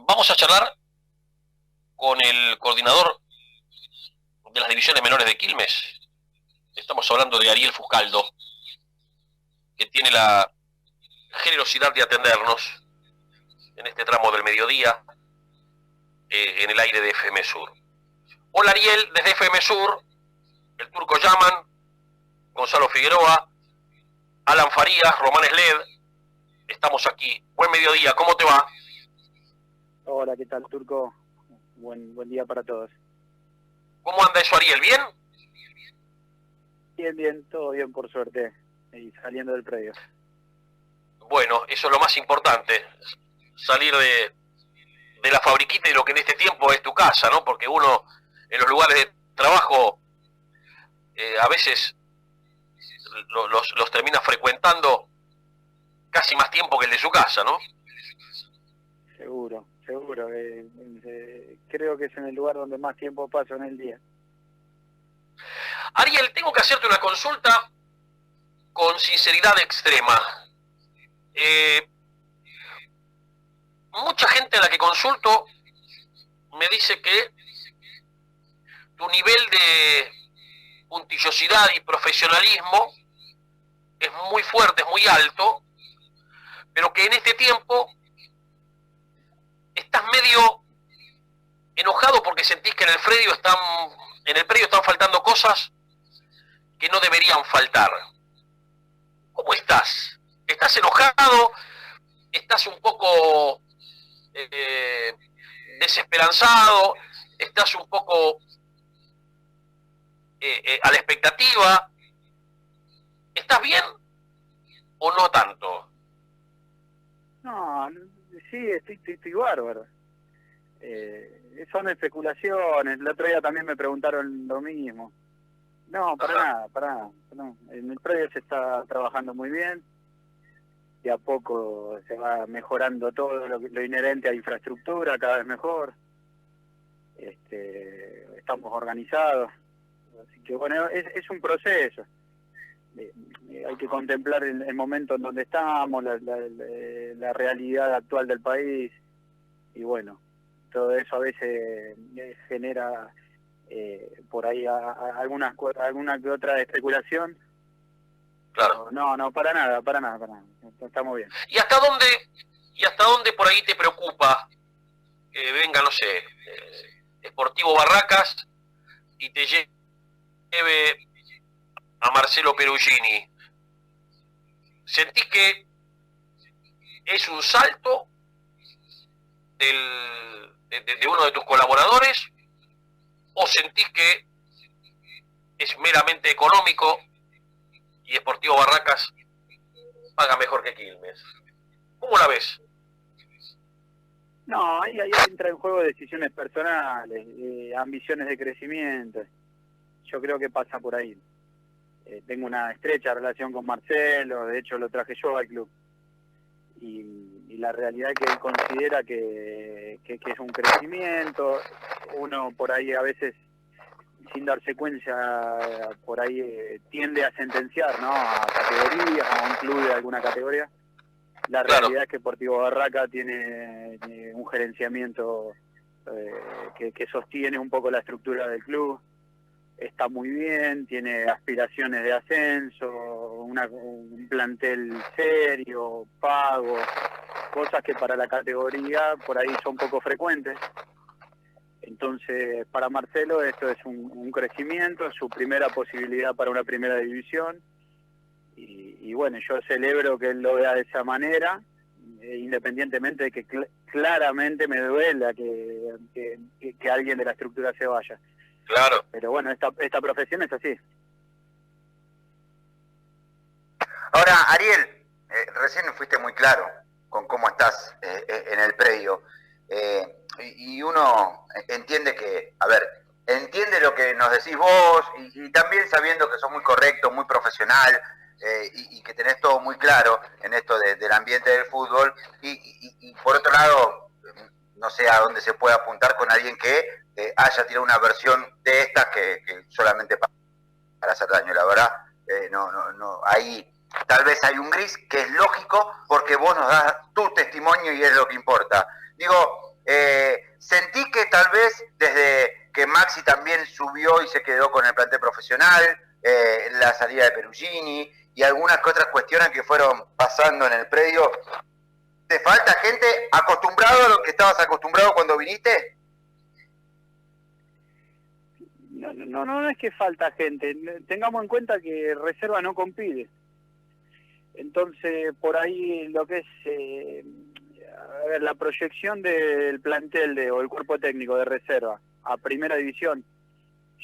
Vamos a charlar con el coordinador de las divisiones menores de Quilmes. Estamos hablando de Ariel Fuscaldo, que tiene la generosidad de atendernos en este tramo del mediodía en el aire de FM Sur. Hola Ariel, desde FM Sur, el Turco Yaman, Gonzalo Figueroa, Alan Farías, Román Esled, estamos aquí. Buen mediodía, ¿cómo te va? Hola, ¿qué tal, Turco? Buen día para todos. ¿Cómo anda eso, Ariel? ¿Bien? Bien, todo bien por suerte, y saliendo del predio. Bueno, eso es lo más importante, salir de la fabriquita y lo que en este tiempo es tu casa, ¿no? Porque uno en los lugares de trabajo a veces los termina frecuentando casi más tiempo que el de su casa, ¿no? Seguro. Creo que es en el lugar donde más tiempo paso en el día. Ariel, tengo que hacerte una consulta con sinceridad extrema. Mucha gente a la que consulto me dice que tu nivel de puntillosidad y profesionalismo es muy fuerte, es muy alto, pero que en este tiempo estás medio enojado porque sentís que en el predio están faltando cosas que no deberían faltar. ¿Cómo estás? ¿Estás enojado? ¿Estás un poco desesperanzado? ¿Estás un poco a la expectativa? ¿Estás bien o no tanto? No, sí, estoy bárbaro. Son especulaciones. El otro día también me preguntaron lo mismo. No, para nada. No. En el predio se está trabajando muy bien. De a poco se va mejorando todo lo inherente a infraestructura, cada vez mejor. Estamos organizados. Así que bueno, es un proceso. Hay que contemplar el momento en donde estamos, la realidad actual del país, y bueno, todo eso a veces genera por ahí alguna que otra especulación. Claro. No, para nada, estamos bien. ¿Y hasta dónde por ahí te preocupa que venga, no sé, Sportivo Barracas y te lleve a Marcelo Perugini? ¿Sentís que es un salto de uno de tus colaboradores o sentís que es meramente económico y Sportivo Barracas paga mejor que Quilmes? ¿Cómo la ves? No, ahí entra en juego decisiones personales, ambiciones de crecimiento. Yo creo que pasa por ahí. Tengo una estrecha relación con Marcelo, de hecho lo traje yo al club. Y la realidad es que él considera que es un crecimiento. Uno por ahí a veces, sin darse cuenta, por ahí tiende a sentenciar, ¿no?, a categorías, a un club de alguna categoría. La realidad es que Sportivo Barraca tiene un gerenciamiento que sostiene un poco la estructura del club. Está muy bien, tiene aspiraciones de ascenso, un plantel serio, pago, cosas que para la categoría por ahí son poco frecuentes. Entonces, para Marcelo esto es un crecimiento, es su primera posibilidad para una primera división. Y bueno, yo celebro que él lo vea de esa manera, independientemente de que claramente me duela que alguien de la estructura se vaya. Claro. Pero bueno, esta profesión es así. Ahora, Ariel, recién fuiste muy claro con cómo estás en el predio. Y uno entiende que, entiende lo que nos decís vos y también sabiendo que sos muy correcto, muy profesional y que tenés todo muy claro en esto del ambiente del fútbol. Y por otro lado, no sé a dónde se puede apuntar con alguien que haya tirado una versión de estas que solamente para hacer daño, la verdad. No, ahí tal vez hay un gris que es lógico porque vos nos das tu testimonio y es lo que importa. Digo, sentí que tal vez desde que Maxi también subió y se quedó con el plantel profesional, la salida de Perugini y algunas que otras cuestiones que fueron pasando en el predio, ¿te falta gente acostumbrado a lo que estabas acostumbrado cuando viniste? No es que falta gente. Tengamos en cuenta que Reserva no compite. Entonces, por ahí lo que es a ver, la proyección del plantel o el cuerpo técnico de Reserva a primera división,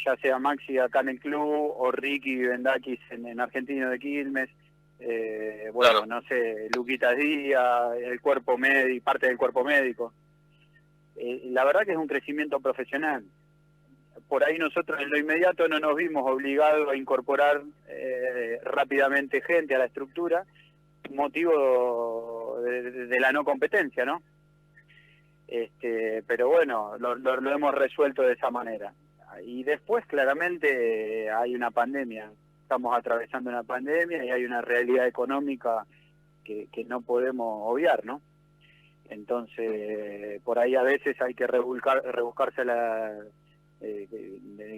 ya sea Maxi acá en el club o Ricky Bendakis en Argentino de Quilmes, bueno, claro, no sé, Luquita Díaz, el cuerpo médico, parte del cuerpo médico. La verdad que es un crecimiento profesional. Por ahí nosotros en lo inmediato no nos vimos obligados a incorporar rápidamente gente a la estructura, motivo de la no competencia, ¿no? Pero bueno, lo hemos resuelto de esa manera. Y después claramente hay una pandemia, estamos atravesando una pandemia y hay una realidad económica que no podemos obviar, ¿no? Entonces, por ahí a veces hay que rebuscarse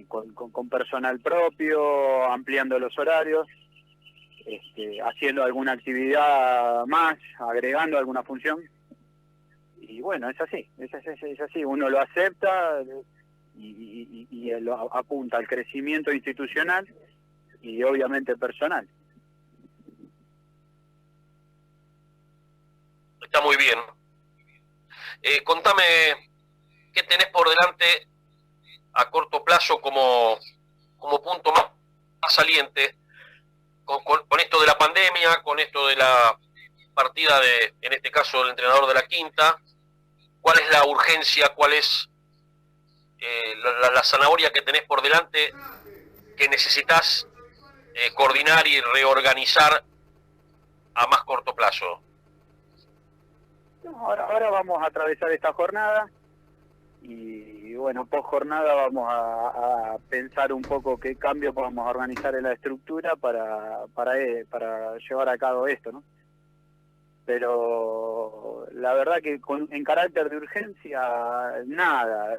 con personal propio, ampliando los horarios, haciendo alguna actividad más, agregando alguna función. Y bueno, es así, es así, uno lo acepta y lo apunta al crecimiento institucional y obviamente personal. Está muy bien. Contame, ¿qué tenés por delante a corto plazo como punto más saliente con esto de la pandemia, con esto de la partida de, en este caso, el entrenador de la Quinta? ¿Cuál es la urgencia? ¿Cuál es la zanahoria que tenés por delante que necesitas coordinar y reorganizar a más corto plazo? Ahora vamos a atravesar esta jornada y bueno, post jornada vamos a pensar un poco qué cambios vamos a organizar en la estructura para llevar a cabo esto, ¿no? Pero la verdad que en carácter de urgencia, nada,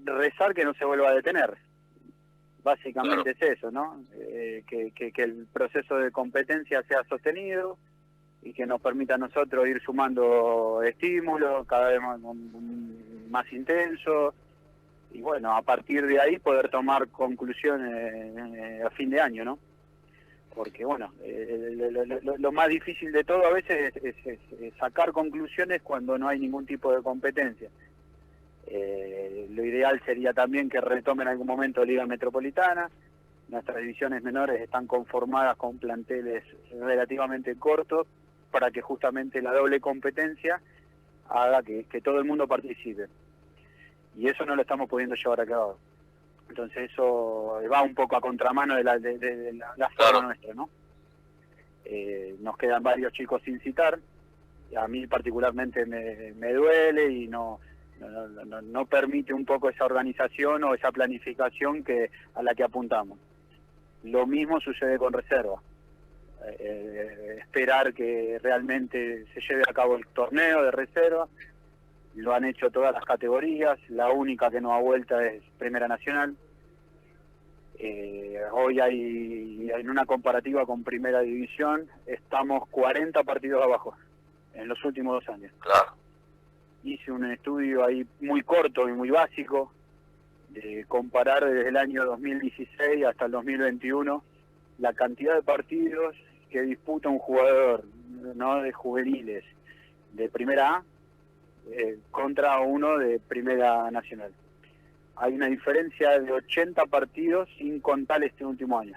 rezar que no se vuelva a detener. Básicamente claro, es eso, ¿no? Que el proceso de competencia sea sostenido y que nos permita a nosotros ir sumando estímulos cada vez más intensos y bueno, a partir de ahí poder tomar conclusiones a fin de año, ¿no? Porque bueno, lo más difícil de todo a veces es sacar conclusiones cuando no hay ningún tipo de competencia. Lo ideal sería también que retome en algún momento Liga Metropolitana. Nuestras divisiones menores están conformadas con planteles relativamente cortos para que justamente la doble competencia haga que todo el mundo participe. Y eso no lo estamos pudiendo llevar a cabo. Entonces eso va un poco a contramano de la forma claro, nuestra, ¿no? Nos quedan varios chicos sin citar. A mí particularmente me duele y no permite un poco esa organización o esa planificación a la que apuntamos. Lo mismo sucede con Reserva. Esperar que realmente se lleve a cabo el torneo de Reserva. Lo han hecho todas las categorías, la única que no ha vuelta es Primera Nacional. Hoy hay en una comparativa con Primera División, estamos 40 partidos abajo en los últimos 2 años. Claro. Hice un estudio ahí muy corto y muy básico, de comparar desde el año 2016 hasta el 2021 la cantidad de partidos que disputa un jugador, ¿no?, de juveniles de Primera A contra uno de Primera Nacional. Hay una diferencia de 80 partidos sin contar este último año.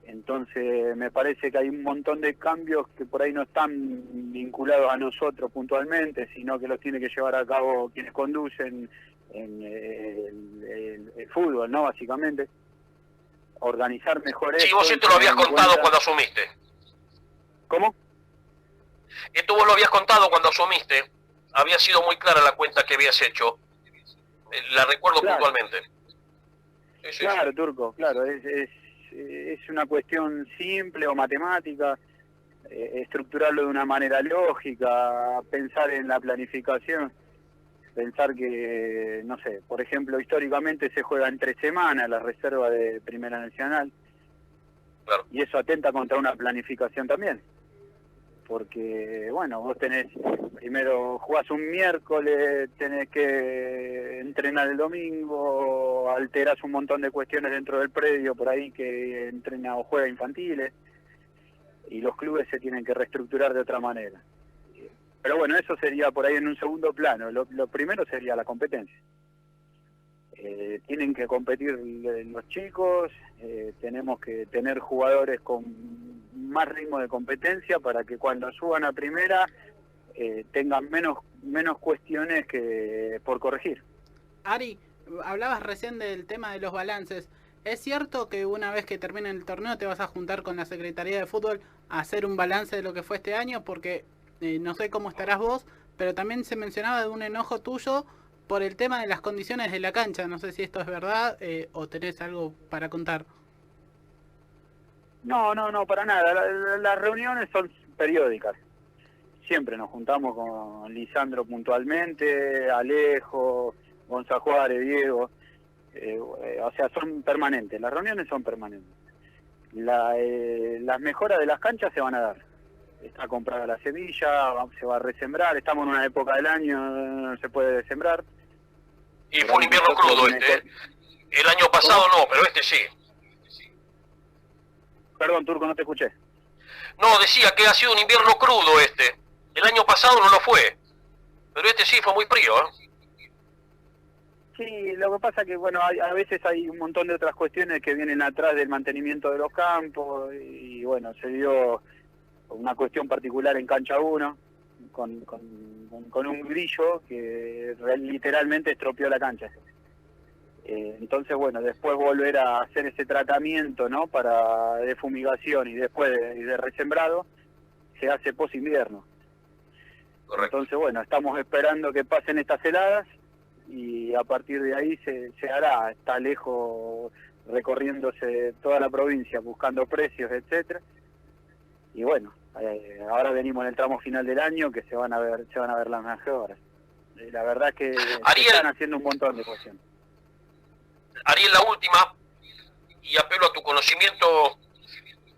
Entonces me parece que hay un montón de cambios que por ahí no están vinculados a nosotros puntualmente, sino que los tiene que llevar a cabo quienes conducen en el fútbol, ¿no? Básicamente. Organizar mejor sí, vos esto lo habías contado cuando asumiste. ¿Cómo? Esto vos lo habías contado cuando asumiste. Había sido muy clara la cuenta que habías hecho. La recuerdo claro, puntualmente. Sí, claro, sí. Turco, claro. Es una cuestión simple o matemática. estructurarlo de una manera lógica, pensar en la planificación, pensar que, no sé, por ejemplo, históricamente se juega entre semanas la reserva de Primera Nacional, Claro. y eso atenta contra una planificación también. Porque, bueno, vos primero jugás un miércoles, tenés que entrenar el domingo, alterás un montón de cuestiones dentro del predio por ahí que entrena o juega infantiles, y los clubes se tienen que reestructurar de otra manera. Pero bueno, eso sería por ahí en un segundo plano. Lo primero sería la competencia. Tienen que competir los chicos, tenemos que tener jugadores con más ritmo de competencia para que cuando suban a primera tengan menos cuestiones que por corregir. Ari, hablabas recién del tema de los balances. ¿Es cierto que una vez que termine el torneo te vas a juntar con la Secretaría de Fútbol a hacer un balance de lo que fue este año? Porque no sé cómo estarás vos, pero también se mencionaba de un enojo tuyo por el tema de las condiciones de la cancha. No sé si esto es verdad o tenés algo para contar. No, para nada. Las reuniones son periódicas. Siempre nos juntamos con Lisandro puntualmente, Alejo, Gonzalo Juárez, Diego. O sea, son permanentes. Las reuniones son permanentes. Las mejoras de las canchas se van a dar. Está comprada la semilla, se va a resembrar. Estamos en una época del año, no se puede sembrar. Y fue un invierno crudo este. El año pasado no, pero este sí. Perdón, Turco, no te escuché. No, decía que ha sido un invierno crudo este. El año pasado no lo fue. Pero este sí fue muy frío, ¿eh? Sí, lo que pasa que, bueno, a veces hay un montón de otras cuestiones que vienen atrás del mantenimiento de los campos. Y bueno, se dio una cuestión particular en Cancha 1 con un grillo que literalmente estropeó la cancha. Entonces, bueno, después volver a hacer ese tratamiento, ¿no?, de fumigación y después de resembrado, se hace post-invierno. Correcto. Entonces, bueno, estamos esperando que pasen estas heladas y a partir de ahí se hará. Está lejos recorriéndose toda la provincia buscando precios, etcétera. Y bueno, ahora venimos en el tramo final del año que se van a ver las mejoras. La verdad es que Ariel, están haciendo un montón de cuestiones. Ariel, la última, y apelo a tu conocimiento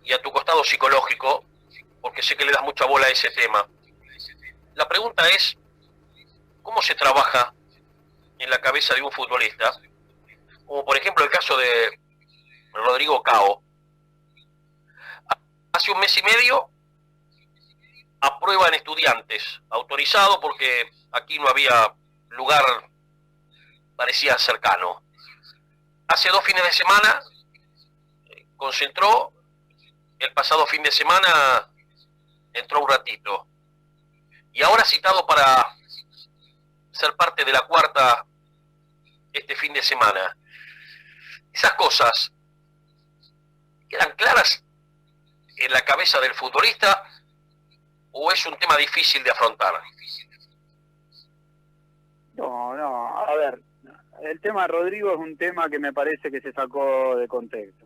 y a tu costado psicológico, porque sé que le das mucha bola a ese tema. La pregunta es, ¿cómo se trabaja en la cabeza de un futbolista? Como por ejemplo el caso de Rodrigo Cao. Hace un mes y medio aprueban Estudiantes, autorizado porque aquí no había lugar, parecía cercano. Hace 2 fines de semana concentró, el pasado fin de semana entró un ratito. Y ahora citado para ser parte de la cuarta este fin de semana. Esas cosas quedan claras en la cabeza del futbolista o es un tema difícil de afrontar. No, a ver, el tema de Rodrigo es un tema que me parece que se sacó de contexto.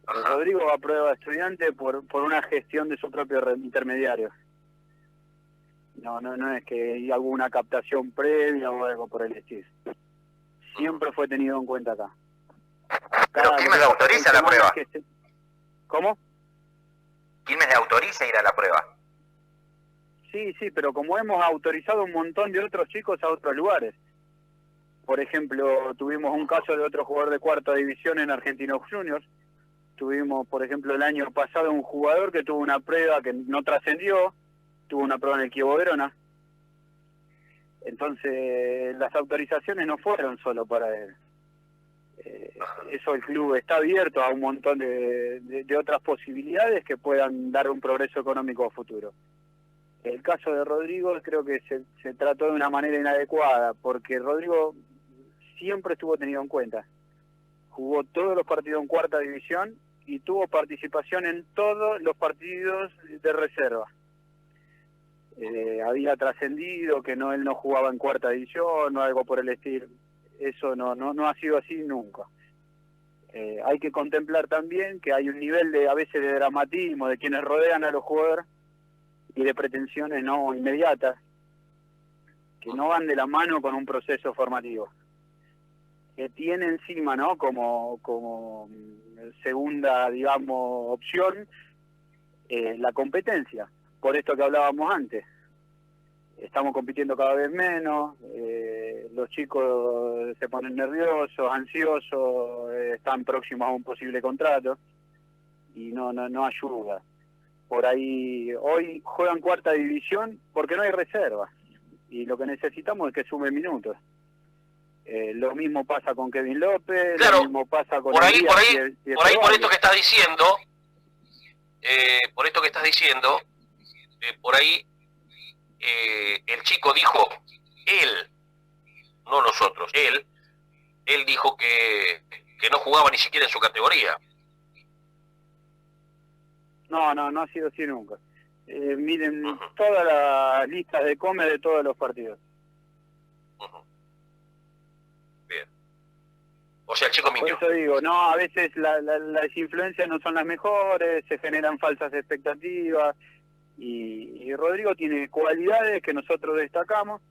Ajá. Rodrigo aprueba a Estudiante por una gestión de su propio intermediario. No es que hay alguna captación previa o algo por el estilo. Siempre fue tenido en cuenta acá. ¿Pero Quilmes le autoriza la prueba? ¿Cómo? ¿Quilmes le autoriza ir a la prueba? Sí, pero como hemos autorizado un montón de otros chicos a otros lugares. Por ejemplo, tuvimos un caso de otro jugador de cuarta división en Argentinos Juniors. Tuvimos, por ejemplo, el año pasado un jugador que tuvo una prueba que no trascendió, tuvo una prueba en el Chievo Verona. Entonces, las autorizaciones no fueron solo para él. Eso el club está abierto a un montón de otras posibilidades que puedan dar un progreso económico a futuro. El caso de Rodrigo creo que se trató de una manera inadecuada, porque Rodrigo siempre estuvo tenido en cuenta. Jugó todos los partidos en cuarta división y tuvo participación en todos los partidos de reserva. Había trascendido que él no jugaba en cuarta división o algo por el estilo. Eso no ha sido así nunca. Hay que contemplar también que hay un nivel a veces de dramatismo de quienes rodean a los jugadores y de pretensiones no inmediatas que no van de la mano con un proceso formativo, que tiene encima, ¿no?, como segunda, digamos, opción la competencia, por esto que hablábamos antes. Estamos compitiendo cada vez menos, los chicos se ponen nerviosos, ansiosos, están próximos a un posible contrato y no ayuda. Por ahí, hoy juegan cuarta división porque no hay reserva y lo que necesitamos es que sume minutos. Lo mismo pasa con Kevin López, claro, lo mismo pasa con por ahí, Elías por esto que estás diciendo, por ahí el chico dijo, él, no nosotros, él dijo que no jugaba ni siquiera en su categoría. No ha sido así nunca. Miren todas las listas de come de todos los partidos. Bien. O sea, el chico mintió. Por eso digo, no, a veces las influencias no son las mejores, se generan falsas expectativas y Rodrigo tiene cualidades que nosotros destacamos.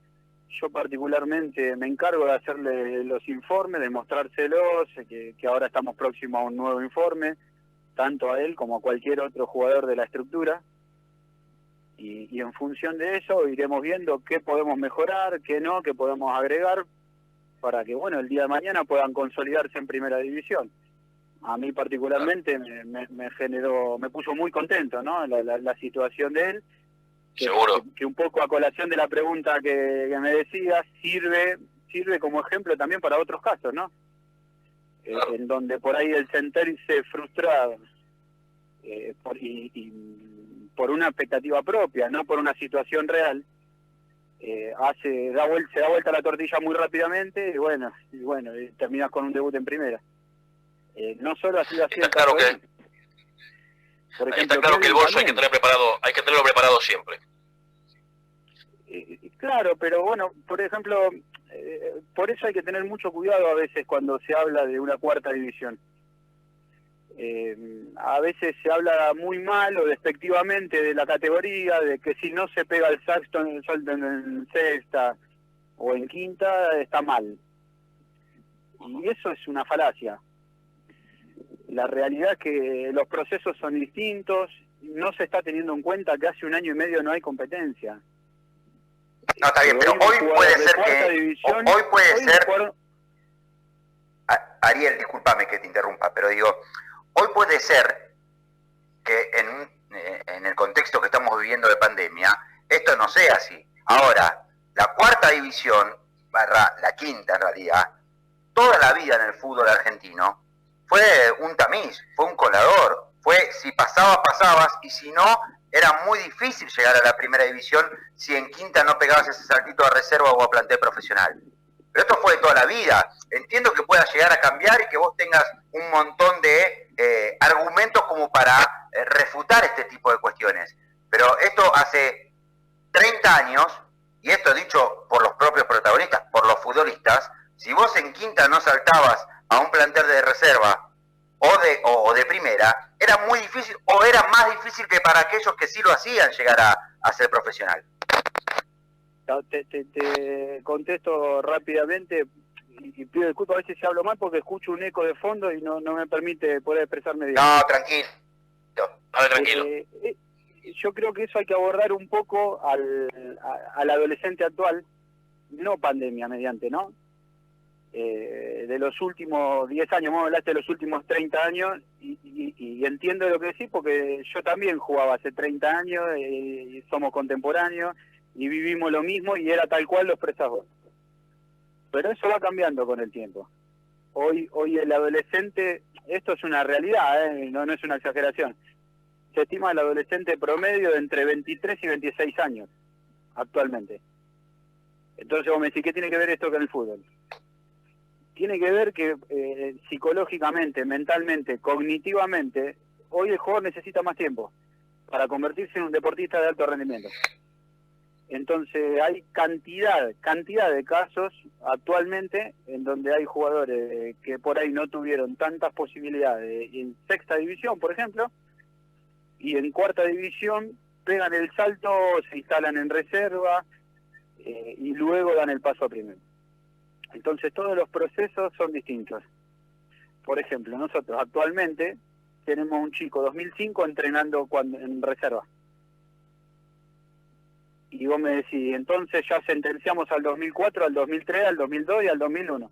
Yo particularmente me encargo de hacerle los informes, de mostrárselos, que ahora estamos próximos a un nuevo informe, tanto a él como a cualquier otro jugador de la estructura. Y en función de eso iremos viendo qué podemos mejorar, qué no, qué podemos agregar, para que, bueno, el día de mañana puedan consolidarse en primera división. A mí particularmente me puso muy contento, ¿no?, la situación de él. Seguro. Que un poco a colación de la pregunta que me decías, sirve como ejemplo también para otros casos, ¿no? Claro. En donde por ahí el sentirse frustrado por una expectativa propia, no por una situación real, se da vuelta la tortilla muy rápidamente y bueno, terminas con un debut en primera. No solo ha sido así. Está claro que por ejemplo, está claro que el bolso hay que tenerlo preparado siempre. Claro, pero bueno, por ejemplo, por eso hay que tener mucho cuidado a veces cuando se habla de una cuarta división. A veces se habla muy mal o despectivamente de la categoría, de que si no se pega el salto en sexta o en quinta, está mal. Y eso es una falacia. La realidad es que los procesos son distintos, no se está teniendo en cuenta que hace 1 año y medio no hay competencia. No, está bien, pero hoy puede ser que... Hoy puede ser... Ariel, discúlpame que te interrumpa, pero digo, hoy puede ser que en el contexto que estamos viviendo de pandemia, esto no sea así. Ahora, la cuarta división, la quinta en realidad, toda la vida en el fútbol argentino, fue un tamiz, fue un colador, fue si pasabas y si no, era muy difícil llegar a la primera división si en quinta no pegabas ese saltito a reserva o a plantel profesional. Pero esto fue de toda la vida. Entiendo que pueda llegar a cambiar y que vos tengas un montón de argumentos como para refutar este tipo de cuestiones. Pero esto hace 30 años, y esto dicho por los propios protagonistas, por los futbolistas, si vos en quinta no saltabas a un plantel de reserva o de primera, era muy difícil, o era más difícil que para aquellos que sí lo hacían llegar a ser profesional. Te contesto rápidamente y pido disculpas, a veces si hablo mal porque escucho un eco de fondo y no me permite poder expresarme bien. No, tranquilo. Tranquilo. Yo creo que eso hay que abordar un poco al adolescente actual, no pandemia mediante, ¿no? De los últimos 10 años, vos hablaste de los últimos 30 años y entiendo lo que decís porque yo también jugaba hace 30 años y somos contemporáneos y vivimos lo mismo y era tal cual lo expresás vos. Pero eso va cambiando con el tiempo. Hoy el adolescente, esto es una realidad, no es una exageración, se estima el adolescente promedio de entre 23 y 26 años actualmente. Entonces vos me decís, ¿qué tiene que ver esto con el fútbol? Tiene que ver que psicológicamente, mentalmente, cognitivamente, hoy el jugador necesita más tiempo para convertirse en un deportista de alto rendimiento. Entonces hay cantidad de casos actualmente en donde hay jugadores que por ahí no tuvieron tantas posibilidades en sexta división, por ejemplo, y en cuarta división pegan el salto, se instalan en reserva y luego dan el paso a primero. Entonces todos los procesos son distintos. Por ejemplo, nosotros actualmente tenemos un chico 2005 entrenando en reserva. Y vos me decís, entonces ya sentenciamos al 2004, al 2003, al 2002 y al 2001.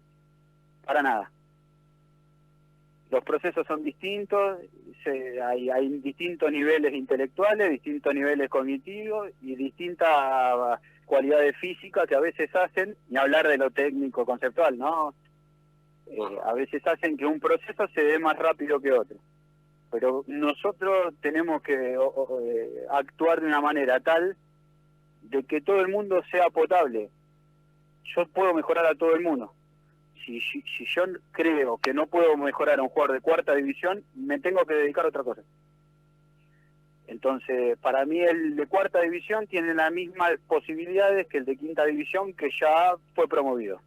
Para nada. Los procesos son distintos, hay distintos niveles intelectuales, distintos niveles cognitivos y distintas cualidades físicas que a veces hacen, ni hablar de lo técnico conceptual, ¿no? A veces hacen que un proceso se dé más rápido que otro. Pero nosotros tenemos que actuar de una manera tal de que todo el mundo sea potable. Yo puedo mejorar a todo el mundo. Si yo creo que no puedo mejorar a un jugador de cuarta división, me tengo que dedicar a otra cosa. Entonces, para mí el de cuarta división tiene las mismas posibilidades que el de quinta división, que ya fue promovido.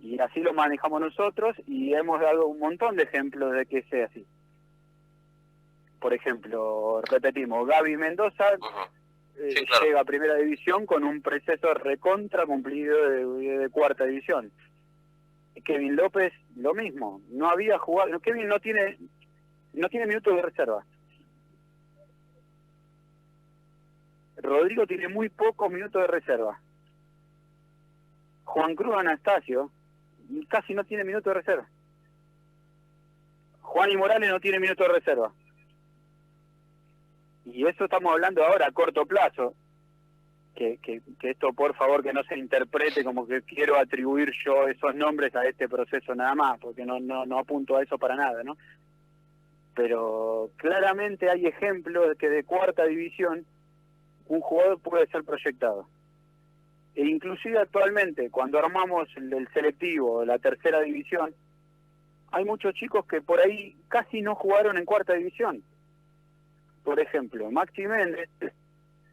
Y así lo manejamos nosotros y hemos dado un montón de ejemplos de que sea así. Por ejemplo, repetimos, Gaby Mendoza Sí, claro. llega a primera división con un proceso recontra cumplido de cuarta división. Kevin López, lo mismo, no había jugado, Kevin no tiene minutos de reserva. Rodrigo tiene muy pocos minutos de reserva. Juan Cruz Anastasio casi no tiene minutos de reserva. Juan y Morales no tiene minutos de reserva. Y eso estamos hablando ahora a corto plazo. Que esto, por favor, que no se interprete como que quiero atribuir yo esos nombres a este proceso nada más, porque no apunto a eso para nada, ¿no? Pero claramente hay ejemplos de que de cuarta división un jugador puede ser proyectado. E inclusive actualmente, cuando armamos el selectivo de la tercera división, hay muchos chicos que por ahí casi no jugaron en cuarta división. Por ejemplo, Maxi Méndez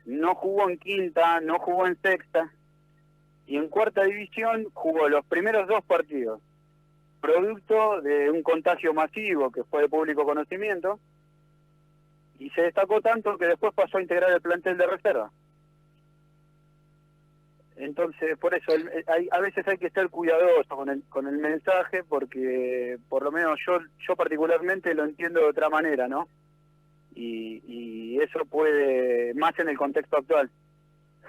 no jugó en quinta, no jugó en sexta, y en cuarta división jugó los primeros 2 partidos, producto de un contagio masivo que fue de público conocimiento, y se destacó tanto que después pasó a integrar el plantel de reserva. Entonces, por eso, a veces hay que ser cuidadoso con el mensaje, porque por lo menos yo particularmente lo entiendo de otra manera, ¿no? Y eso puede, más en el contexto actual,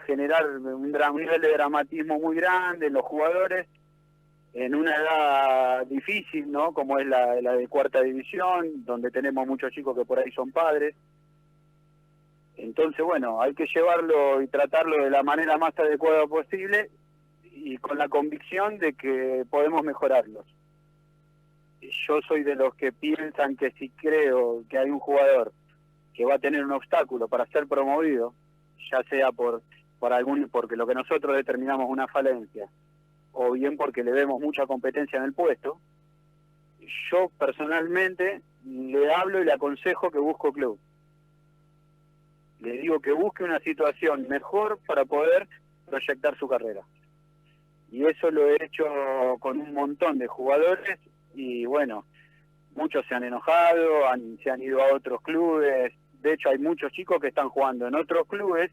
generar un nivel de dramatismo muy grande en los jugadores, en una edad difícil, ¿no? Como es la de cuarta división, donde tenemos muchos chicos que por ahí son padres. Entonces, bueno, hay que llevarlo y tratarlo de la manera más adecuada posible y con la convicción de que podemos mejorarlos. Yo soy de los que piensan que si creo que hay un jugador que va a tener un obstáculo para ser promovido, ya sea porque lo que nosotros determinamos una falencia, o bien porque le vemos mucha competencia en el puesto, yo personalmente le hablo y le aconsejo que busque club. Le digo que busque una situación mejor para poder proyectar su carrera. Y eso lo he hecho con un montón de jugadores y bueno, muchos se han enojado, se han ido a otros clubes. De hecho, hay muchos chicos que están jugando en otros clubes